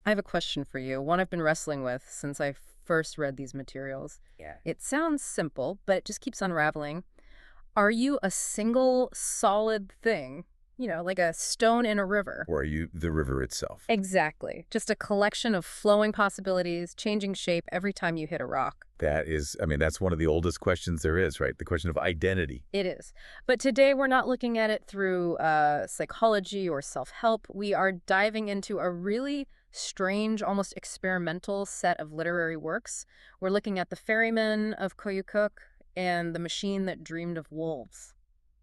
I have a question for you, one I've been wrestling with since I first read these materials. Yeah. It sounds simple, but it just keeps unraveling. Are you a single solid thing? Like a stone in a river. Or are you the river itself? Exactly. Just a collection of flowing possibilities, changing shape every time you hit a rock. That's one of the oldest questions there is, right? The question of identity. It is. But today we're not looking at it through psychology or self-help. We are diving into a really strange, almost experimental set of literary works. We're looking at the Ferryman of Koyukuk and the machine that dreamed of wolves.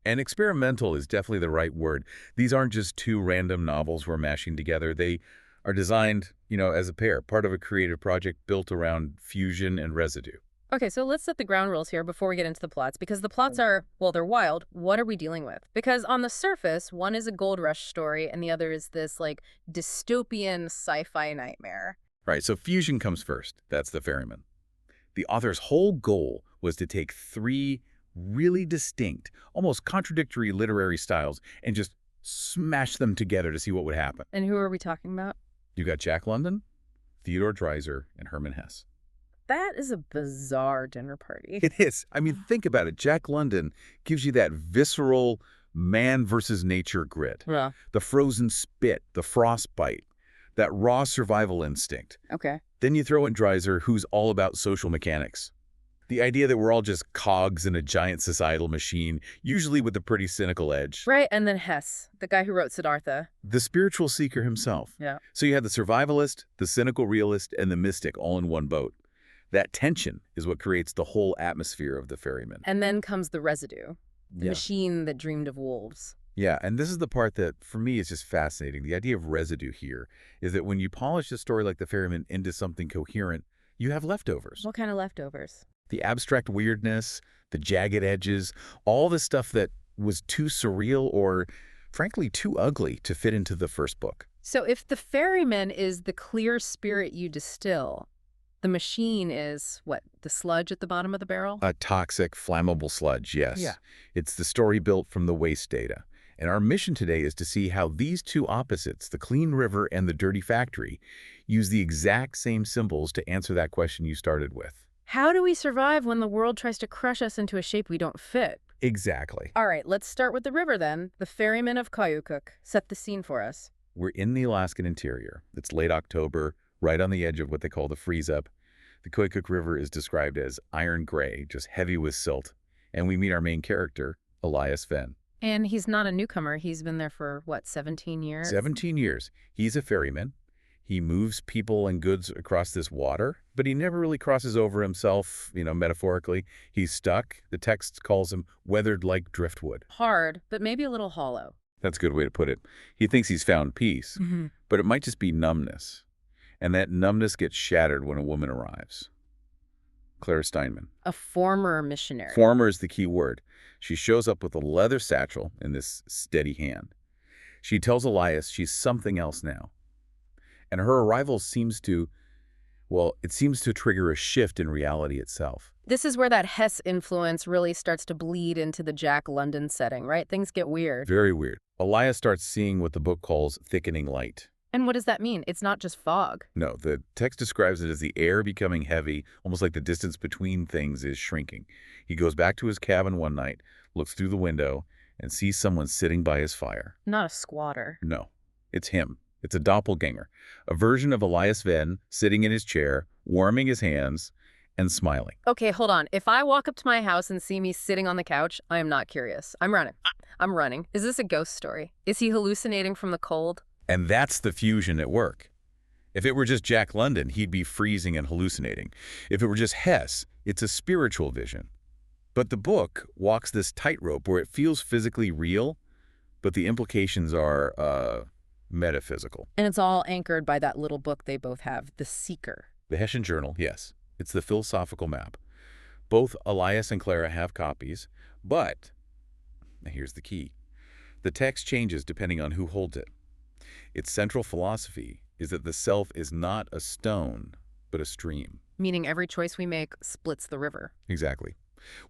And experimental is definitely the right word. These aren't just two random novels we're mashing together. They are designed, as a pair, part of a creative project built around fusion and residue. Okay, so let's set the ground rules here before we get into the plots, because the plots are, well, they're wild. What are we dealing with? Because on the surface, one is a gold rush story and the other is this, dystopian sci-fi nightmare. Right, so fusion comes first. That's the Ferryman. The author's whole goal was to take three really distinct, almost contradictory literary styles and just smash them together to see what would happen. And who are we talking about? You got Jack London, Theodore Dreiser, and Hermann Hesse. That is a bizarre dinner party. It is. Think about it. Jack London gives you that visceral man versus nature grit. Yeah. The frozen spit, the frostbite, that raw survival instinct. Okay. Then you throw in Dreiser, who's all about social mechanics. The idea that we're all just cogs in a giant societal machine, usually with a pretty cynical edge. Right, and then Hesse, the guy who wrote Siddhartha. The spiritual seeker himself. Yeah. So you have the survivalist, the cynical realist, and the mystic all in one boat. That tension is what creates the whole atmosphere of the Ferryman. And then comes the residue, the Yeah. machine that dreamed of wolves. Yeah, and this is the part that, for me, is just fascinating. The idea of residue here is that when you polish a story like the Ferryman into something coherent, you have leftovers. What kind of leftovers? The abstract weirdness, the jagged edges, all the stuff that was too surreal or, frankly, too ugly to fit into the first book. So if the Ferryman is the clear spirit you distill, the machine is, what, the sludge at the bottom of the barrel? A toxic, flammable sludge, yes. Yeah. It's the story built from the waste data. And our mission today is to see how these two opposites, the clean river and the dirty factory, use the exact same symbols to answer that question you started with. How do we survive when the world tries to crush us into a shape we don't fit? Exactly. All right, let's start with the river then. The Ferryman of Koyukuk. Set the scene for us. We're in the Alaskan interior. It's late October, right on the edge of what they call the freeze-up. The Koyukuk River is described as iron gray, just heavy with silt. And we meet our main character, Elias Venn. And he's not a newcomer. He's been there for, 17 years? 17 years. He's a ferryman. He moves people and goods across this water, but he never really crosses over himself, metaphorically. He's stuck. The text calls him weathered like driftwood. Hard, but maybe a little hollow. That's a good way to put it. He thinks he's found peace, but it might just be numbness. And that numbness gets shattered when a woman arrives. Clara Steinman. A former missionary. Former is the key word. She shows up with a leather satchel in this steady hand. She tells Elias she's something else now. And her arrival seems to trigger a shift in reality itself. This is where that Hesse influence really starts to bleed into the Jack London setting, right? Things get weird. Very weird. Elias starts seeing what the book calls thickening light. And what does that mean? It's not just fog. No, the text describes it as the air becoming heavy, almost like the distance between things is shrinking. He goes back to his cabin one night, looks through the window, and sees someone sitting by his fire. Not a squatter. No, it's him. It's a doppelgänger, a version of Elias Venn sitting in his chair, warming his hands, and smiling. Okay, hold on. If I walk up to my house and see me sitting on the couch, I am not curious. I'm running. Is this a ghost story? Is he hallucinating from the cold? And that's the fusion at work. If it were just Jack London, he'd be freezing and hallucinating. If it were just Hesse, it's a spiritual vision. But the book walks this tightrope where it feels physically real, but the implications are, metaphysical. And it's all anchored by that little book they both have, The Seeker. The Hessian Journal, yes. It's the philosophical map. Both Elias and Clara have copies, but here's the key. The text changes depending on who holds it. Its central philosophy is that the self is not a stone, but a stream. Meaning every choice we make splits the river. Exactly.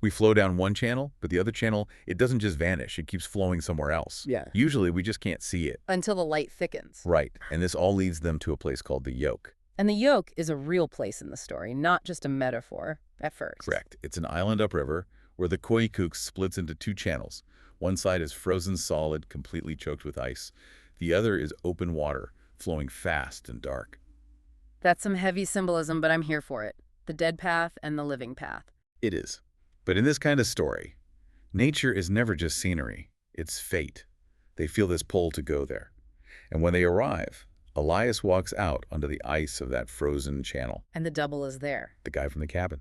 We flow down one channel, but the other channel, it doesn't just vanish. It keeps flowing somewhere else. Yeah. Usually, we just can't see it. Until the light thickens. Right. And this all leads them to a place called the yoke. And the yoke is a real place in the story, not just a metaphor at first. Correct. It's an island upriver where the Koyukuk splits into two channels. One side is frozen solid, completely choked with ice. The other is open water, flowing fast and dark. That's some heavy symbolism, but I'm here for it. The dead path and the living path. It is. But in this kind of story, nature is never just scenery. It's fate. They feel this pull to go there. And when they arrive, Elias walks out onto the ice of that frozen channel. And the double is there. The guy from the cabin.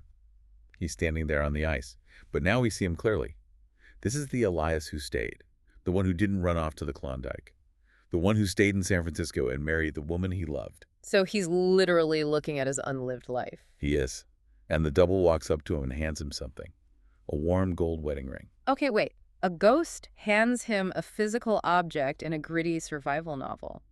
He's standing there on the ice. But now we see him clearly. This is the Elias who stayed. The one who didn't run off to the Klondike. The one who stayed in San Francisco and married the woman he loved. So he's literally looking at his unlived life. He is. And the double walks up to him and hands him something. A warm gold wedding ring. Okay, wait. A ghost hands him a physical object in a gritty survival novel.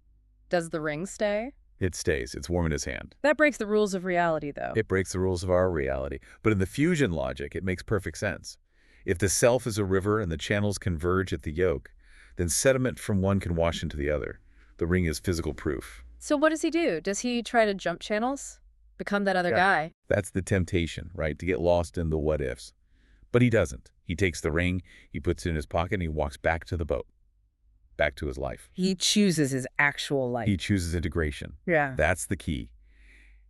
Does the ring stay? It stays. It's warm in his hand. That breaks the rules of reality, though. It breaks the rules of our reality. But in the fusion logic, it makes perfect sense. If the self is a river and the channels converge at the yoke, then sediment from one can wash into the other. The ring is physical proof. So what does he do? Does he try to jump channels? Become that other guy? That's the temptation, right? To get lost in the what-ifs. But he doesn't. He takes the ring, he puts it in his pocket, and he walks back to the boat. Back to his life. He chooses his actual life. He chooses integration. Yeah. That's the key.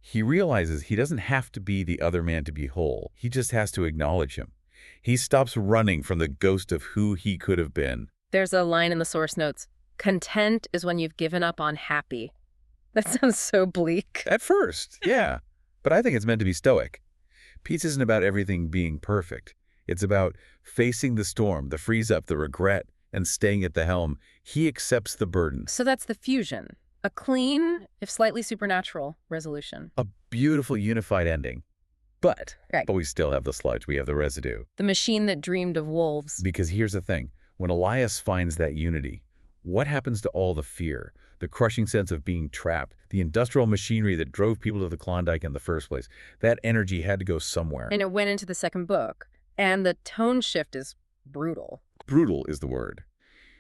He realizes he doesn't have to be the other man to be whole. He just has to acknowledge him. He stops running from the ghost of who he could have been. There's a line in the source notes. Content is when you've given up on happy. That sounds so bleak. At first, yeah. But I think it's meant to be stoic. Peace isn't about everything being perfect. It's about facing the storm, the freeze-up, the regret, and staying at the helm. He accepts the burden. So that's the fusion. A clean, if slightly supernatural, resolution. A beautiful, unified ending. But Right. we still have the sludge. We have the residue. The machine that dreamed of wolves. Because here's the thing. When Elias finds that unity, what happens to all the fear, the crushing sense of being trapped, the industrial machinery that drove people to the Klondike in the first place? That energy had to go somewhere. And it went into the second book. And the tone shift is brutal. Brutal is the word.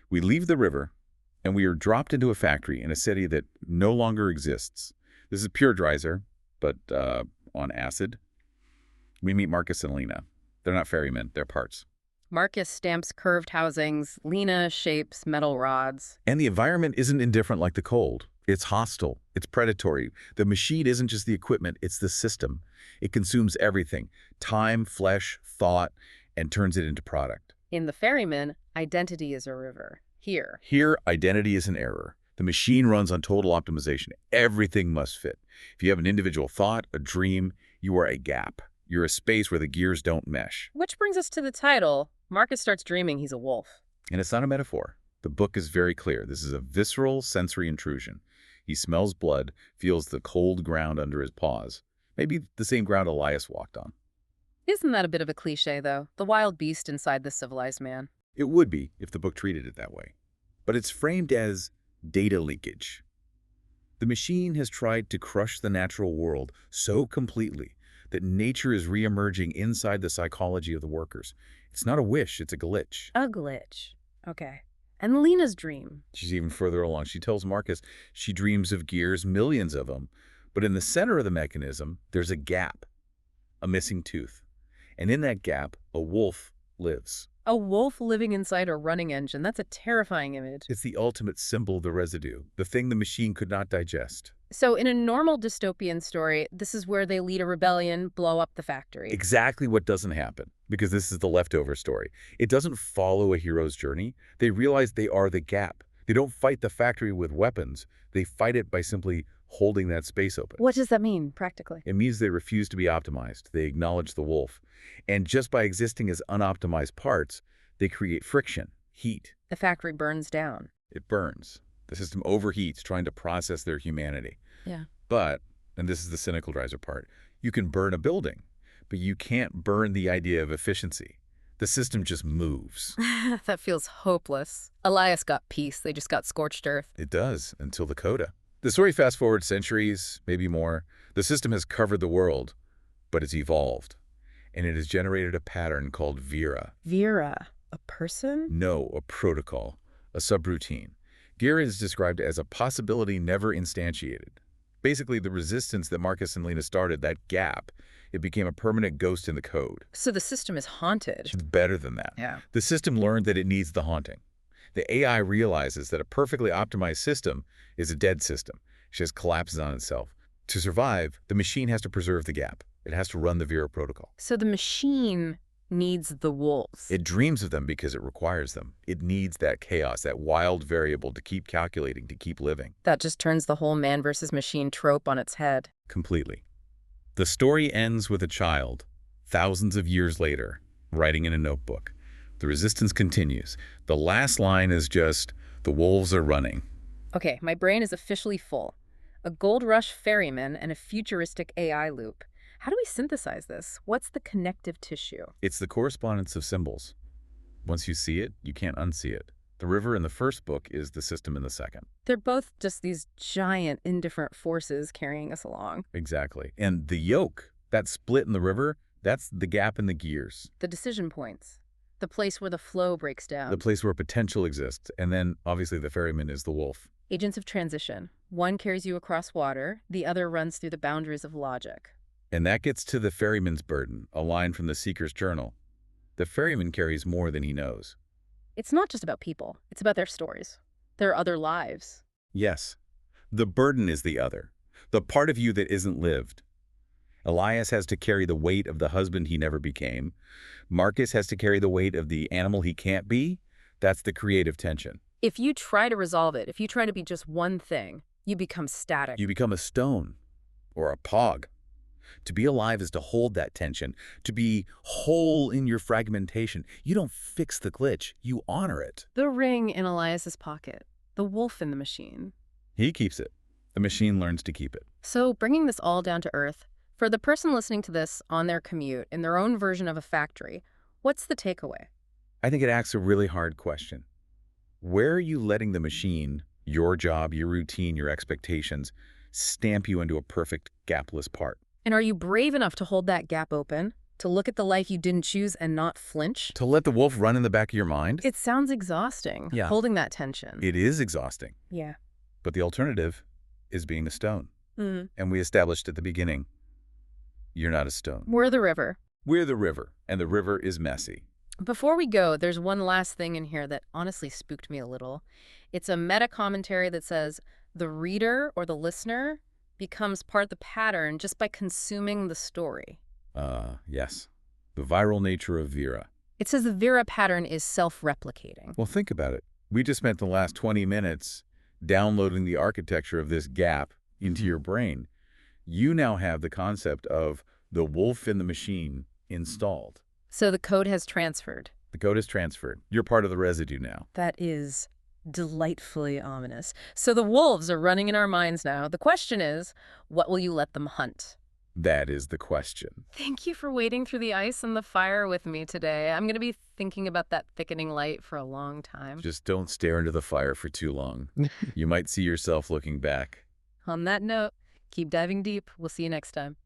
We leave the river, and we are dropped into a factory in a city that no longer exists. This is pure Dreiser, but on acid. We meet Marcus and Lena. They're not ferrymen, they're parts. Marcus stamps curved housings. Lena shapes metal rods. And the environment isn't indifferent like the cold. It's hostile. It's predatory. The machine isn't just the equipment, it's the system. It consumes everything, time, flesh, thought, and turns it into product. In the Ferryman, identity is a river. Here, identity is an error. The machine runs on total optimization. Everything must fit. If you have an individual thought, a dream, you are a gap. You're a space where the gears don't mesh. Which brings us to the title. Marcus starts dreaming he's a wolf. And it's not a metaphor. The book is very clear. This is a visceral sensory intrusion. He smells blood, feels the cold ground under his paws. Maybe the same ground Elias walked on. Isn't that a bit of a cliche, though? The wild beast inside the civilized man. It would be if the book treated it that way. But it's framed as data leakage. The machine has tried to crush the natural world so completely that nature is reemerging inside the psychology of the workers. It's not a wish, it's a glitch. A glitch. Okay. And Lena's dream. She's even further along. She tells Marcus she dreams of gears, millions of them. But in the center of the mechanism, there's a gap, a missing tooth. And in that gap, a wolf lives. A wolf living inside a running engine. That's a terrifying image. It's the ultimate symbol of the residue, the thing the machine could not digest. So in a normal dystopian story, this is where they lead a rebellion, blow up the factory. Exactly what doesn't happen, because this is the leftover story. It doesn't follow a hero's journey. They realize they are the gap. They don't fight the factory with weapons. They fight it by simply holding that space open. What does that mean, practically? It means they refuse to be optimized. They acknowledge the wolf. And just by existing as unoptimized parts, they create friction, heat. The factory burns down. It burns. The system overheats trying to process their humanity. Yeah. But, and this is the cynical Dreiser part, you can burn a building, but you can't burn the idea of efficiency. The system just moves. That feels hopeless. Elias got peace. They just got scorched earth. It does, until the coda. The story fast forward centuries, maybe more. The system has covered the world, but it's evolved. and it has generated a pattern called Vera. Vera, a person? No, a protocol, a subroutine. Vera is described as a possibility never instantiated. Basically, the resistance that Marcus and Lena started, that gap, it became a permanent ghost in the code. So the system is haunted. It's better than that. Yeah. The system learned that it needs the haunting. The AI realizes that a perfectly optimized system is a dead system. It just collapses on itself. To survive, the machine has to preserve the gap. It has to run the Vera protocol. So the machine needs the wolves. It dreams of them because it requires them. It needs that chaos, that wild variable to keep calculating, to keep living. That just turns the whole man versus machine trope on its head. Completely. The story ends with a child, thousands of years later, writing in a notebook. The resistance continues. The last line is just, the wolves are running. Okay, my brain is officially full. A gold rush ferryman and a futuristic AI loop. How do we synthesize this? What's the connective tissue? It's the correspondence of symbols. Once you see it, you can't unsee it. The river in the first book is the system in the second. They're both just these giant, indifferent forces carrying us along. Exactly. And the yoke, that split in the river, that's the gap in the gears. The decision points. The place where the flow breaks down. The place where potential exists. And then, obviously, the ferryman is the wolf. Agents of transition. One carries you across water, the other runs through the boundaries of logic. And that gets to the ferryman's burden, a line from the Seeker's Journal. The ferryman carries more than he knows. It's not just about people. It's about their stories, their other lives. Yes. The burden is the other, the part of you that isn't lived. Elias has to carry the weight of the husband he never became. Marcus has to carry the weight of the animal he can't be. That's the creative tension. If you try to resolve it, if you try to be just one thing, you become static. You become a stone or a pog. To be alive is to hold that tension, to be whole in your fragmentation. You don't fix the glitch, you honor it. The ring in Elias's pocket, the wolf in the machine. He keeps it. The machine learns to keep it. So bringing this all down to earth, for the person listening to this on their commute in their own version of a factory, what's the takeaway? I think it asks a really hard question. Where are you letting the machine, your job, your routine, your expectations, stamp you into a perfect gapless part? And are you brave enough to hold that gap open, to look at the life you didn't choose and not flinch? To let the wolf run in the back of your mind? It sounds exhausting, Yeah. holding that tension. It is exhausting. Yeah. But the alternative is being a stone. Mm. And we established at the beginning, you're not a stone. We're the river. We're the river, and the river is messy. Before we go, there's one last thing in here that honestly spooked me a little. It's a meta-commentary that says the reader or the listener becomes part of the pattern just by consuming the story. Yes. The viral nature of Vera. It says the Vera pattern is self-replicating. Well, think about it. We just spent the last 20 minutes downloading the architecture of this gap into your brain. You now have the concept of the wolf in the machine installed. So the code has transferred. The code is transferred. You're part of the residue now. That is delightfully ominous. So the wolves are running in our minds now. The question is, what will you let them hunt? That is the question. Thank you for wading through the ice and the fire with me today. I'm going to be thinking about that thickening light for a long time. Just don't stare into the fire for too long. You might see yourself looking back. On that note, keep diving deep. We'll see you next time.